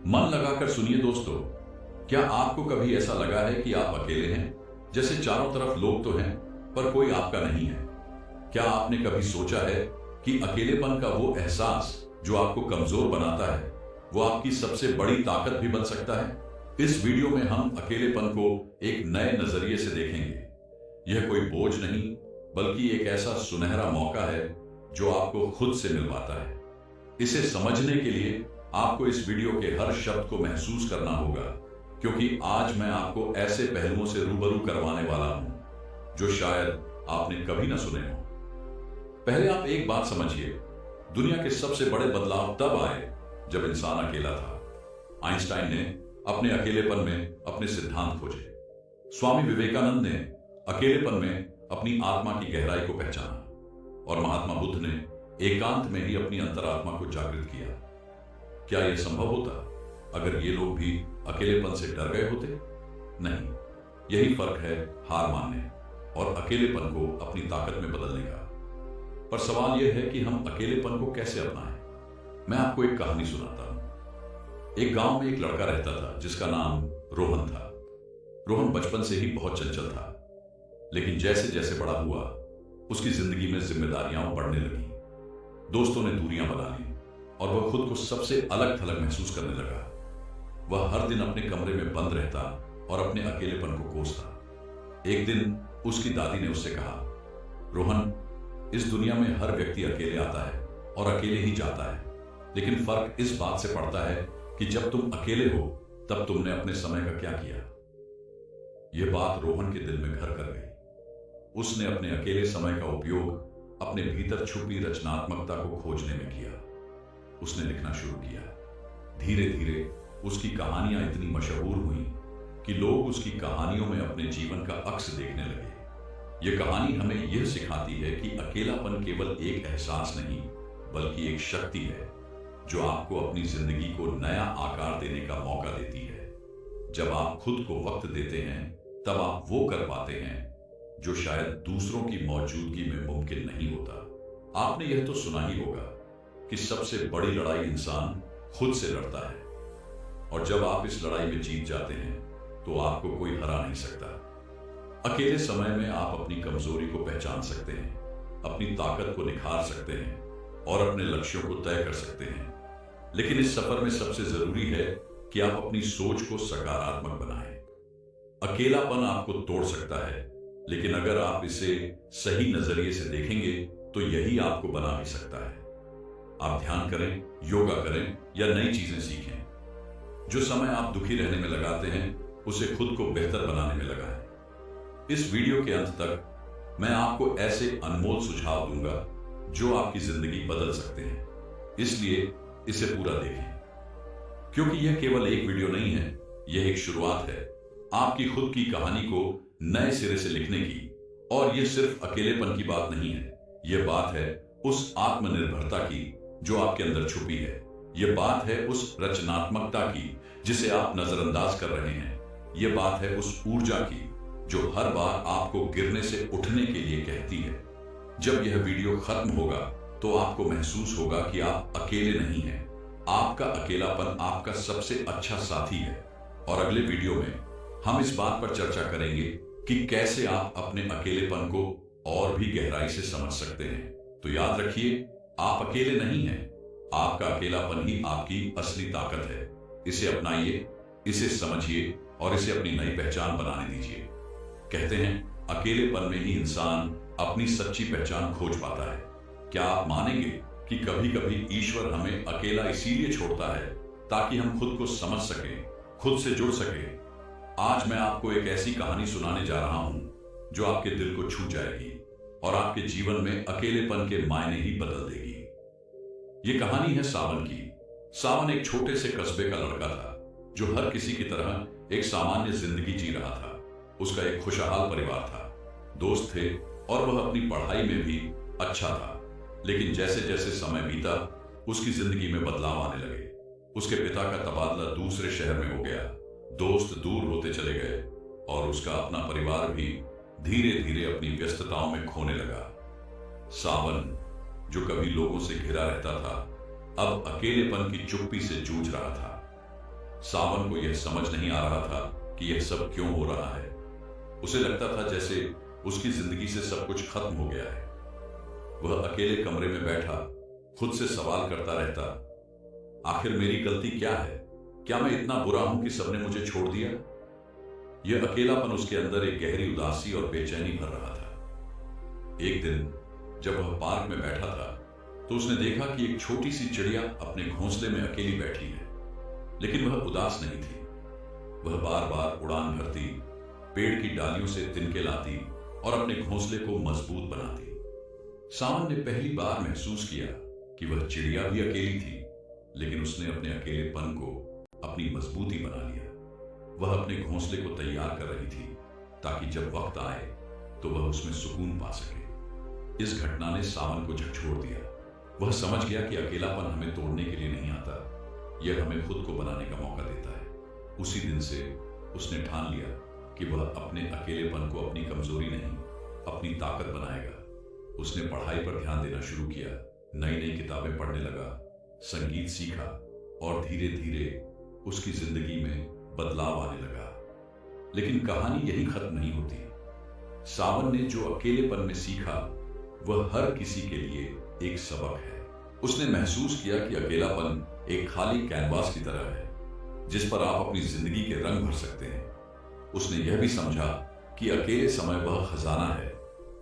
मन लगाकर सुनिए दोस्तों। क्या आपको कभी ऐसा लगा है कि आप अकेले हैं? जैसे चारों तरफ लोग तो हैं, पर कोई आपका नहीं है। क्या आपने कभी सोचा है कि अकेलेपन का वो एहसास जो आपको कमजोर बनाता है, वो आपकी सबसे बड़ी ताकत भी बन सकता है? इस वीडियो में हम अकेलेपन को एक नए नजरिए से देखेंगे। यह कोई बोझ नहीं, बल्कि एक ऐसा सुनहरा मौका है जो आपको खुद से मिलवाता है। इसे समझने के लिए आपको इस वीडियो के हर शब्द को महसूस करना होगा, क्योंकि आज मैं आपको ऐसे पहलुओं से रूबरू करवाने वाला हूं जो शायद आपने कभी ना सुने हो। पहले आप एक बात समझिए, दुनिया के सबसे बड़े बदलाव तब आए जब इंसान अकेला था। आइंस्टाइन ने अपने अकेलेपन में अपने सिद्धांत खोजे। स्वामी विवेकानंद ने अकेलेपन में अपनी आत्मा की गहराई को पहचाना, और महात्मा बुद्ध ने एकांत में ही अपनी अंतरात्मा को जागृत किया। क्या यह संभव होता अगर ये लोग भी अकेलेपन से डर गए होते? नहीं। यही फर्क है हार मानने और अकेलेपन को अपनी ताकत में बदलने का। पर सवाल यह है कि हम अकेलेपन को कैसे अपनाएं। मैं आपको एक कहानी सुनाता हूं। एक गांव में एक लड़का रहता था जिसका नाम रोहन था। रोहन बचपन से ही बहुत चंचल था, लेकिन जैसे जैसे बड़ा हुआ उसकी जिंदगी में जिम्मेदारियां बढ़ने लगी। दोस्तों ने दूरियां बना ली और वह खुद को सबसे अलग थलग महसूस करने लगा। वह हर दिन अपने कमरे में बंद रहता और अपने अकेलेपन को कोसता। एक दिन उसकी दादी ने उससे कहा, रोहन, इस दुनिया में हर व्यक्ति अकेले आता है और अकेले ही जाता है, लेकिन फर्क इस बात से पड़ता है कि जब तुम अकेले हो तब तुमने अपने समय का क्या किया। यह बात रोहन के दिल में घर कर गई। उसने अपने अकेले समय का उपयोग अपने भीतर छुपी रचनात्मकता को खोजने में किया। उसने लिखना शुरू किया। धीरे धीरे उसकी कहानियां इतनी मशहूर हुई कि लोग उसकी कहानियों में अपने जीवन का अक्स देखने लगे। यह कहानी हमें यह सिखाती है कि अकेलापन केवल एक एहसास नहीं, बल्कि एक शक्ति है जो आपको अपनी जिंदगी को नया आकार देने का मौका देती है। जब आप खुद को वक्त देते हैं, तब आप वो कर पाते हैं जो शायद दूसरों की मौजूदगी में मुमकिन नहीं होता। आपने यह तो सुना ही होगा कि सबसे बड़ी लड़ाई इंसान खुद से लड़ता है, और जब आप इस लड़ाई में जीत जाते हैं तो आपको कोई हरा नहीं सकता। अकेले समय में आप अपनी कमजोरी को पहचान सकते हैं, अपनी ताकत को निखार सकते हैं और अपने लक्ष्यों को तय कर सकते हैं। लेकिन इस सफर में सबसे जरूरी है कि आप अपनी सोच को सकारात्मक बनाएं। अकेलापन आपको तोड़ सकता है, लेकिन अगर आप इसे सही नजरिए से देखेंगे तो यही आपको बना भी सकता है। आप ध्यान करें, योगा करें या नई चीजें सीखें। जो समय आप दुखी रहने में लगाते हैं, उसे खुद को बेहतर बनाने में लगाएं। इस वीडियो के अंत तक मैं आपको ऐसे अनमोल सुझाव दूंगा जो आपकी जिंदगी बदल सकते हैं, इसलिए इसे पूरा देखें, क्योंकि यह केवल एक वीडियो नहीं है, यह एक शुरुआत है आपकी खुद की कहानी को नए सिरे से लिखने की। और यह सिर्फ अकेलेपन की बात नहीं है, यह बात है उस आत्मनिर्भरता की जो आपके अंदर छुपी है। यह बात है उस रचनात्मकता की जिसे आप नजरअंदाज कर रहे हैं। यह बात है उस ऊर्जा की जो हर बार आपको गिरने से उठने के लिए कहती है। जब यह वीडियो खत्म होगा तो आपको महसूस होगा कि आप अकेले नहीं हैं। आपका अकेलापन आपका सबसे अच्छा साथी है। और अगले वीडियो में हम इस बात पर चर्चा करेंगे कि कैसे आप अपने अकेलेपन को और भी गहराई से समझ सकते हैं। तो याद रखिए, आप अकेले नहीं हैं। आपका अकेलापन ही आपकी असली ताकत है। इसे अपनाइए, इसे समझिए और इसे अपनी नई पहचान बनाने दीजिए। कहते हैं, अकेलेपन में ही इंसान अपनी सच्ची पहचान खोज पाता है। क्या आप मानेंगे कि कभी कभी ईश्वर हमें अकेला इसीलिए छोड़ता है ताकि हम खुद को समझ सकें, खुद से जुड़ सकें। आज मैं आपको एक ऐसी कहानी सुनाने जा रहा हूं जो आपके दिल को छू जाएगी और आपके जीवन में अकेलेपन के मायने ही बदल देगी। यह कहानी है सावन की। सावन एक छोटे से कस्बे का लड़का था जो हर किसी की तरह एक सामान्य जिंदगी जी रहा था। उसका एक खुशहाल परिवार था, दोस्त थे और वह अपनी पढ़ाई में भी अच्छा था। लेकिन जैसे जैसे समय बीता, उसकी जिंदगी में बदलाव आने लगे। उसके पिता का तबादला दूसरे शहर में हो गया, दोस्त दूर होते चले गए और उसका अपना परिवार भी धीरे धीरे अपनी व्यस्तताओं में खोने लगा। सावन, जो कभी लोगों से घिरा रहता था, अब अकेलेपन की चुप्पी से जूझ रहा था। सावन को यह समझ नहीं आ रहा था कि यह सब क्यों हो रहा है। उसे लगता था जैसे उसकी जिंदगी से सब कुछ खत्म हो गया है। वह अकेले कमरे में बैठा खुद से सवाल करता रहता, आखिर मेरी गलती क्या है? क्या मैं इतना बुरा हूं कि सबने मुझे छोड़ दिया? यह अकेलापन उसके अंदर एक गहरी उदासी और बेचैनी भर रहा था। एक दिन जब वह पार्क में बैठा था तो उसने देखा कि एक छोटी सी चिड़िया अपने घोंसले में अकेली बैठी है, लेकिन वह उदास नहीं थी। वह बार बार उड़ान भरती, पेड़ की डालियों से तिनके लाती और अपने घोंसले को मजबूत बनाती। सावन ने पहली बार महसूस किया कि वह चिड़िया भी अकेली थी, लेकिन उसने अपने अकेलेपन को अपनी मजबूती बना लिया। वह अपने घोंसले को तैयार कर रही थी ताकि जब वक्त आए तो वह उसमें सुकून पा सके। इस घटना ने सावन को झकझोर दिया। वह समझ गया कि अकेलापन हमें तोड़ने के लिए नहीं आता, यह हमें खुद को बनाने का मौका देता है। उसी दिन से उसने ठान लिया कि वह अपने अकेलेपन को अपनी कमजोरी नहीं, अपनी ताकत बनाएगा। उसने पढ़ाई पर ध्यान देना शुरू किया, नई नई किताबें पढ़ने लगा, संगीत सीखा और धीरे धीरे उसकी जिंदगी में बदलाव आने लगा। लेकिन कहानी यही खत्म नहीं होती। सावन ने जो अकेलेपन में सीखा वह हर किसी के लिए एक सबक है। उसने महसूस किया कि अकेलापन एक खाली कैनवास की तरह है जिस पर आप अपनी जिंदगी के रंग भर सकते हैं। उसने यह भी समझा कि अकेले समय वह खजाना है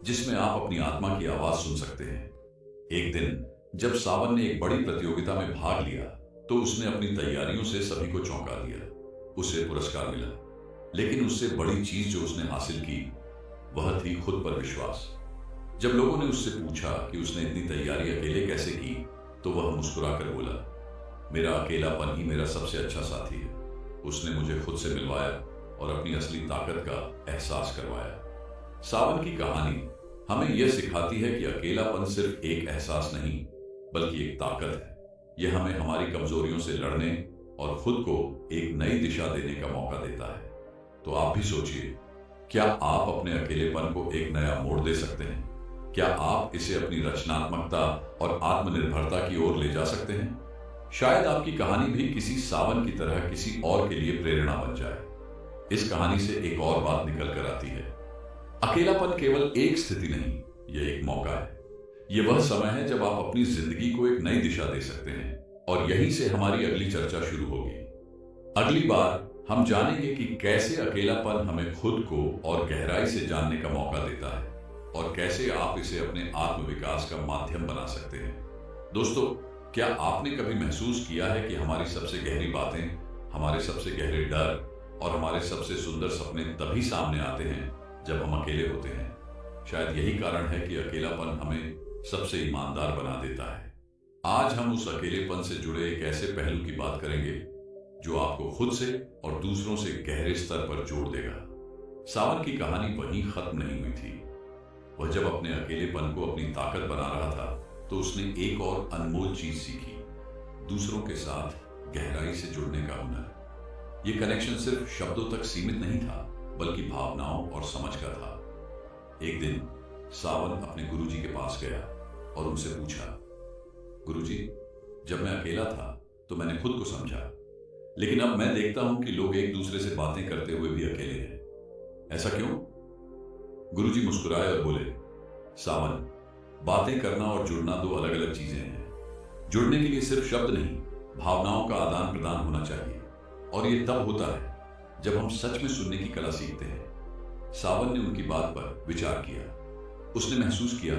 जिसमें आप अपनी आत्मा की आवाज सुन सकते हैं। एक दिन जब सावन ने एक बड़ी प्रतियोगिता में भाग लिया तो उसने अपनी तैयारियों से सभी को चौंका दिया। उसे पुरस्कार मिला, लेकिन उससे बड़ी चीज जो उसने हासिल की वह थी खुद पर विश्वास। जब लोगों ने उससे पूछा कि उसने इतनी तैयारी अकेले कैसे की तो वह मुस्कुराकर बोला, मेरा अकेलापन ही मेरा सबसे अच्छा साथी है। उसने मुझे खुद से मिलवाया और अपनी असली ताकत का एहसास करवाया। सावन की कहानी हमें यह सिखाती है कि अकेलापन सिर्फ एक एहसास नहीं बल्कि एक ताकत है। यह हमें हमारी कमजोरियों से लड़ने और खुद को एक नई दिशा देने का मौका देता है। तो आप भी सोचिए, क्या आप अपने अकेलेपन को एक नया मोड़ दे सकते हैं? क्या आप इसे अपनी रचनात्मकता और आत्मनिर्भरता की ओर ले जा सकते हैं? शायद आपकी कहानी भी किसी सावन की तरह किसी और के लिए प्रेरणा बन जाए। इस कहानी से एक और बात निकल कर आती है, अकेलापन केवल एक स्थिति नहीं, यह एक मौका है। यह वह समय है जब आप अपनी जिंदगी को एक नई दिशा दे सकते हैं। और यहीं से हमारी अगली चर्चा शुरू होगी। अगली बार हम जानेंगे कि कैसे अकेलापन हमें खुद को और गहराई से जानने का मौका देता है और कैसे आप इसे अपने आत्म विकास का माध्यम बना सकते हैं। दोस्तों, क्या आपने कभी महसूस किया है कि हमारी सबसे गहरी बातें, हमारे सबसे गहरे डर और हमारे सबसे सुंदर सपने तभी सामने आते हैं जब हम अकेले होते हैं? शायद यही कारण है कि अकेलापन हमें सबसे ईमानदार बना देता है। आज हम उस अकेलेपन से जुड़े एक ऐसे पहलू की बात करेंगे जो आपको खुद से और दूसरों से गहरे स्तर पर जोड़ देगा। सावन की कहानी वहीं खत्म नहीं हुई थी। वह जब अपने अकेलेपन को अपनी ताकत बना रहा था तो उसने एक और अनमोल चीज सीखी, दूसरों के साथ गहराई से जुड़ने का हुनर। यह कनेक्शन सिर्फ शब्दों तक सीमित नहीं था बल्कि भावनाओं और समझ का था। एक दिन सावन अपने गुरुजी के पास गया और उनसे पूछा, गुरुजी, जब मैं अकेला था तो मैंने खुद को समझा, लेकिन अब मैं देखता हूं कि लोग एक दूसरे से बातें करते हुए भी अकेले हैं। ऐसा क्यों? गुरुजी मुस्कुराए और बोले, सावन, बातें करना और जुड़ना दो अलग अलग चीजें हैं। जुड़ने के लिए सिर्फ शब्द नहीं, भावनाओं का आदान प्रदान होना चाहिए। और यह तब होता है जब हम सच में सुनने की कला सीखते हैं। सावन ने उनकी बात पर विचार किया। उसने महसूस किया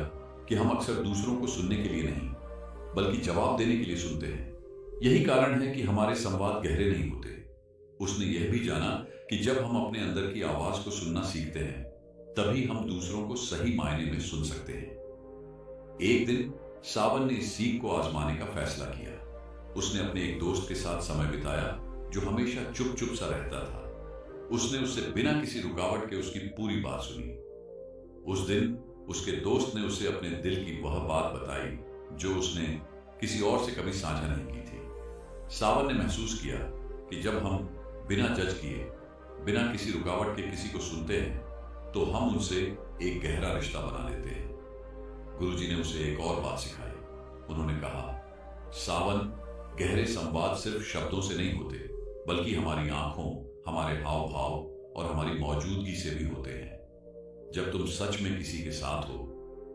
कि हम अक्सर दूसरों को सुनने के लिए नहीं बल्कि जवाब देने के लिए सुनते हैं। यही कारण है कि हमारे संवाद गहरे नहीं होते। उसने यह भी जाना कि जब हम अपने अंदर की आवाज को सुनना सीखते हैं तभी हम दूसरों को सही मायने में सुन सकते हैं। एक दिन सावन ने इस सीख को आजमाने का फैसला किया। उसने अपने एक दोस्त के साथ समय बिताया जो हमेशा चुप चुप सा रहता था। उसने उससे बिना किसी रुकावट के उसकी पूरी बात सुनी। उस दिन उसके दोस्त ने उसे अपने दिल की वह बात बताई जो उसने किसी और से कभी साझा नहीं की थी। सावन ने महसूस किया कि जब हम बिना जज किए, बिना किसी रुकावट के किसी को सुनते हैं तो हम उनसे एक गहरा रिश्ता बना लेते हैं। गुरुजी ने उसे एक और बात सिखाई। उन्होंने कहा, सावन, गहरे संवाद सिर्फ शब्दों से नहीं होते बल्कि हमारी आंखों, हमारे हाव भाव और हमारी मौजूदगी से भी होते हैं। जब तुम सच में किसी के साथ हो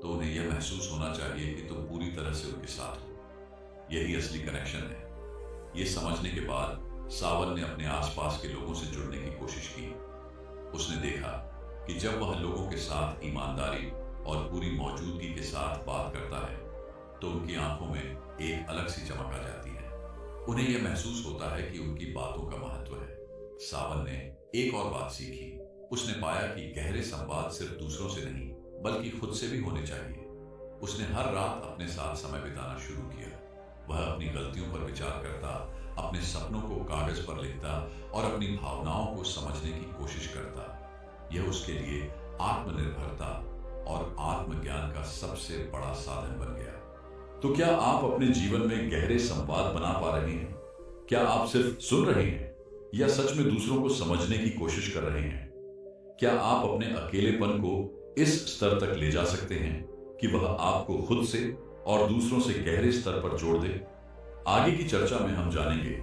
तो उन्हें यह महसूस होना चाहिए कि तुम पूरी तरह से उनके साथ हो। यही असली कनेक्शन है। ये समझने के बाद सावन ने अपने आसपास के लोगों से जुड़ने की कोशिश की। उसने देखा कि जब वह लोगों के साथ ईमानदारी और पूरी मौजूदगी के साथ बात करता है तो उनकी आंखों में एक अलग सी चमक आ जाती है। उन्हें यह महसूस होता है कि उनकी बातों का महत्व है। सावन ने एक और बात सीखी। उसने पाया कि गहरे संवाद सिर्फ दूसरों से नहीं बल्कि खुद से भी होने चाहिए। उसने हर रात अपने साथ समय बिताना शुरू किया। वह अपनी गलतियों पर विचार करता, अपने सपनों को कागज पर लिखता और अपनी भावनाओं को समझने की कोशिश करता। यह उसके लिए आत्मनिर्भरता और आत्मज्ञान का सबसे बड़ा साधन बन गया। तो क्या आप अपने जीवन में गहरे संवाद बना पा रहे हैं? क्या आप सिर्फ सुन रहे हैं या सच में दूसरों को समझने की कोशिश कर रहे हैं? क्या आप अपने अकेलेपन को इस स्तर तक ले जा सकते हैं कि वह आपको खुद से और दूसरों से गहरे स्तर पर जोड़ दे? आगे की चर्चा में हम जानेंगे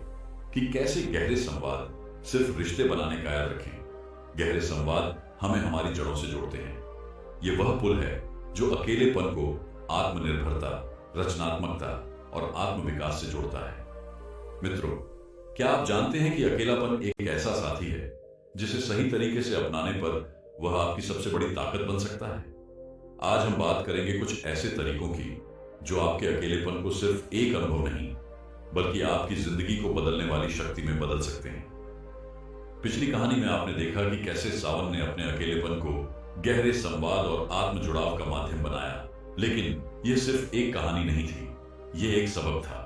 कि कैसे गहरे संवाद सिर्फ रिश्ते बनाने का याद रखें। गहरे संवाद हमें हमारी जड़ों से जोड़ते हैं। ये वह पुल है जो अकेलेपन को आत्मनिर्भरता, रचनात्मकता और आत्मविकास से जोड़ता है। मित्रों, क्या आप जानते हैं कि अकेलापन एक ऐसा साथी है जिसे सही तरीके से अपनाने पर वह आपकी सबसे बड़ी ताकत बन सकता है? आज हम बात करेंगे कुछ ऐसे तरीकों की जो आपके अकेलेपन को सिर्फ एक अनुभव नहीं बल्कि आपकी जिंदगी को बदलने वाली शक्ति में बदल सकते हैं। पिछली कहानी में आपने देखा कि कैसे सावन ने अपने अकेलेपन को गहरे संवाद और आत्म जुड़ाव का माध्यम बनाया। लेकिन यह सिर्फ एक कहानी नहीं थी, यह एक सबक था।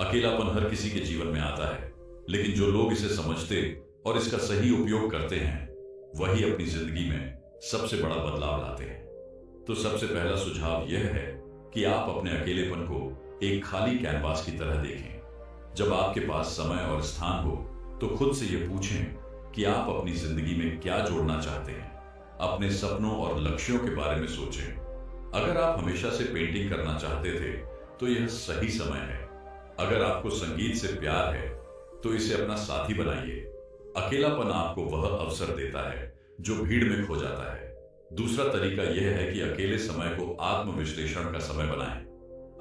अकेलापन हर किसी के जीवन में आता है, लेकिन जो लोग इसे समझते और इसका सही उपयोग करते हैं वही अपनी जिंदगी में सबसे बड़ा बदलाव लाते हैं। तो सबसे पहला सुझाव यह है कि आप अपने अकेलेपन को एक खाली कैनवास की तरह देखें। जब आपके पास समय और स्थान हो तो खुद से यह पूछें कि आप अपनी जिंदगी में क्या जोड़ना चाहते हैं। अपने सपनों और लक्ष्यों के बारे में सोचें। अगर आप हमेशा से पेंटिंग करना चाहते थे तो यह सही समय है। अगर आपको संगीत से प्यार है तो इसे अपना साथी बनाइए। अकेलापन आपको वह अवसर देता है जो भीड़ में खो जाता है। दूसरा तरीका यह है कि अकेले समय को आत्मविश्लेषण का समय बनाएं।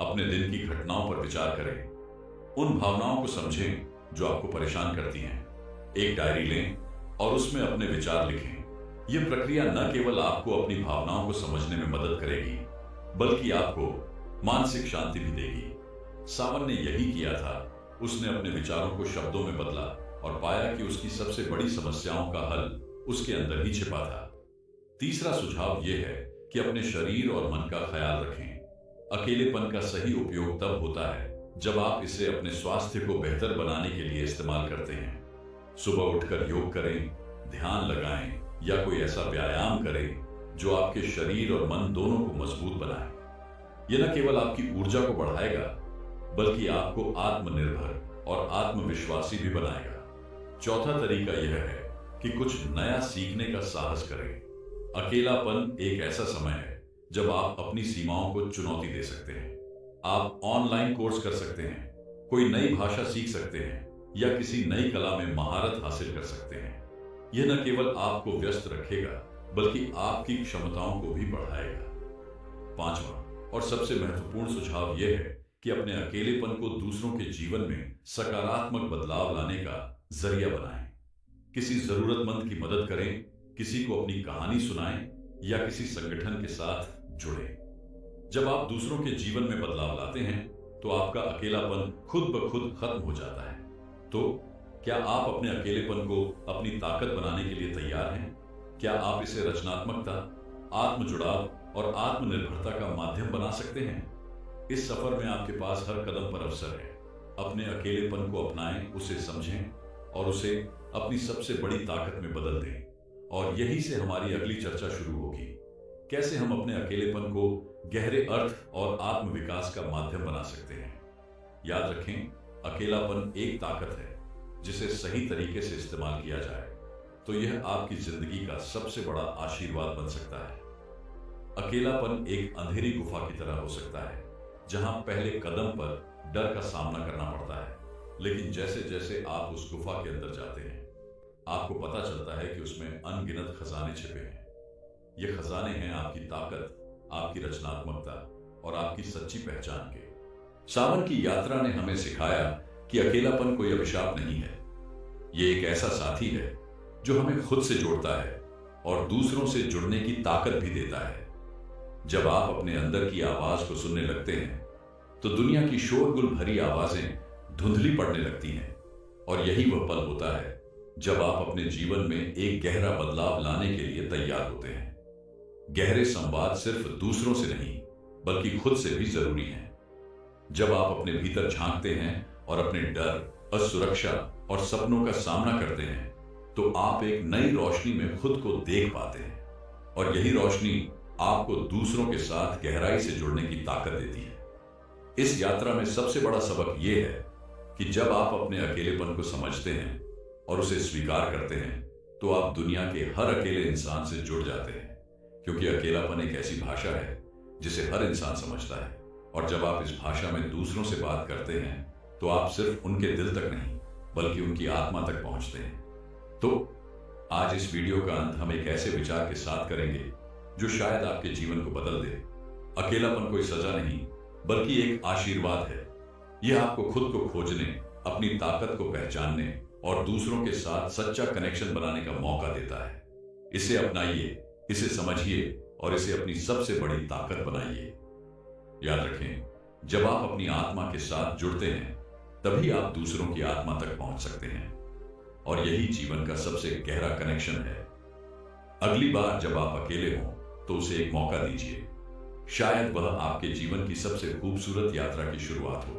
अपने दिन की घटनाओं पर विचार करें। उन भावनाओं को समझें जो आपको परेशान करती हैं। एक डायरी लें और उसमें अपने विचार लिखें। यह प्रक्रिया न केवल आपको अपनी भावनाओं को समझने में मदद करेगी बल्कि आपको मानसिक शांति भी देगी। सावन ने यही किया था। उसने अपने विचारों को शब्दों में बदला और पाया कि उसकी सबसे बड़ी समस्याओं का हल उसके अंदर ही छिपा था। तीसरा सुझाव यह है कि अपने शरीर और मन का ख्याल रखें। अकेलेपन का सही उपयोग तब होता है जब आप इसे अपने स्वास्थ्य को बेहतर बनाने के लिए इस्तेमाल करते हैं। सुबह उठकर योग करें, ध्यान लगाएं या कोई ऐसा व्यायाम करें जो आपके शरीर और मन दोनों को मजबूत बनाए। यह न केवल आपकी ऊर्जा को बढ़ाएगा बल्कि आपको आत्मनिर्भर और आत्मविश्वासी भी बनाएगा। चौथा तरीका यह है कि कुछ नया सीखने का साहस करें। अकेलापन एक ऐसा समय है जब आप अपनी सीमाओं को चुनौती दे सकते हैं। आप ऑनलाइन कोर्स कर सकते हैं, कोई नई भाषा सीख सकते हैं या किसी नई कला में महारत हासिल कर सकते हैं। यह न केवल आपको व्यस्त रखेगा बल्कि आपकी क्षमताओं को भी बढ़ाएगा। पांचवा और सबसे महत्वपूर्ण सुझाव यह है कि अपने अकेलेपन को दूसरों के जीवन में सकारात्मक बदलाव लाने का जरिया बनाएं। किसी जरूरतमंद की मदद करें, किसी को अपनी कहानी सुनाएं या किसी संगठन के साथ जुड़ें। जब आप दूसरों के जीवन में बदलाव लाते हैं तो आपका अकेलापन खुद ब खुद खत्म हो जाता है। तो क्या आप अपने अकेलेपन को अपनी ताकत बनाने के लिए तैयार हैं? क्या आप इसे रचनात्मकता, आत्म जुड़ाव और आत्मनिर्भरता का माध्यम बना सकते हैं? इस सफर में आपके पास हर कदम पर अवसर है। अपने अकेलेपन को अपनाएं, उसे समझें और उसे अपनी सबसे बड़ी ताकत में बदल दें। और यही से हमारी अगली चर्चा शुरू होगी। कैसे हम अपने अकेलेपन को गहरे अर्थ और आत्मविकास का माध्यम बना सकते हैं। याद रखें, अकेलापन एक ताकत है जिसे सही तरीके से इस्तेमाल किया जाए तो यह आपकी जिंदगी का सबसे बड़ा आशीर्वाद बन सकता है। अकेलापन एक अंधेरी गुफा की तरह हो सकता है जहां पहले कदम पर डर का सामना करना पड़ता है, लेकिन जैसे जैसे आप उस गुफा के अंदर जाते हैं, आपको पता चलता है कि उसमें अनगिनत खजाने छिपे हैं। ये खजाने हैं आपकी ताकत, आपकी रचनात्मकता और आपकी सच्ची पहचान के। सावन की यात्रा ने हमें सिखाया कि अकेलापन कोई अभिशाप नहीं है। ये एक ऐसा साथी है जो हमें खुद से जोड़ता है और दूसरों से जुड़ने की ताकत भी देता है। जब आप अपने अंदर की आवाज को सुनने लगते हैं तो दुनिया की शोरगुल भरी आवाजें धुंधली पड़ने लगती हैं। और यही वह पल होता है जब आप अपने जीवन में एक गहरा बदलाव लाने के लिए तैयार होते हैं। गहरे संवाद सिर्फ दूसरों से नहीं बल्कि खुद से भी जरूरी हैं। जब आप अपने भीतर झांकते हैं और अपने डर, असुरक्षा और सपनों का सामना करते हैं तो आप एक नई रोशनी में खुद को देख पाते हैं। और यही रोशनी आपको दूसरों के साथ गहराई से जुड़ने की ताकत देती है। इस यात्रा में सबसे बड़ा सबक यह है कि जब आप अपने अकेलेपन को समझते हैं और उसे स्वीकार करते हैं तो आप दुनिया के हर अकेले इंसान से जुड़ जाते हैं। क्योंकि अकेलापन एक ऐसी भाषा है जिसे हर इंसान समझता है। और जब आप इस भाषा में दूसरों से बात करते हैं तो आप सिर्फ उनके दिल तक नहीं बल्कि उनकी आत्मा तक पहुंचते हैं। तो आज इस वीडियो का अंत हम एक ऐसे विचार के साथ करेंगे जो शायद आपके जीवन को बदल दे। अकेलापन कोई सजा नहीं बल्कि एक आशीर्वाद है। यह आपको खुद को खोजने, अपनी ताकत को पहचानने और दूसरों के साथ सच्चा कनेक्शन बनाने का मौका देता है। इसे अपनाइए, इसे समझिए और इसे अपनी सबसे बड़ी ताकत बनाइए। याद रखें, जब आप अपनी आत्मा के साथ जुड़ते हैं तभी आप दूसरों की आत्मा तक पहुंच सकते हैं। और यही जीवन का सबसे गहरा कनेक्शन है। अगली बार जब आप अकेले हों तो उसे एक मौका दीजिए। शायद वह आपके जीवन की सबसे खूबसूरत यात्रा की शुरुआत हो।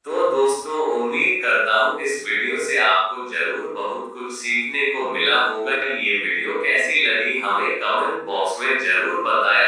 तो दोस्तों, उम्मीद करता हूँ इस वीडियो से आपको जरूर बहुत कुछ सीखने को मिला होगा। ये वीडियो कैसी लगी हमें कमेंट बॉक्स में जरूर बताया